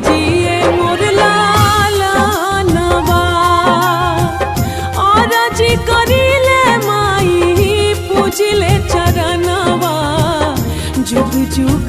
जिए मोर लालनवा। अरजी करिले माई पूजिले चरणवा, जुग जुग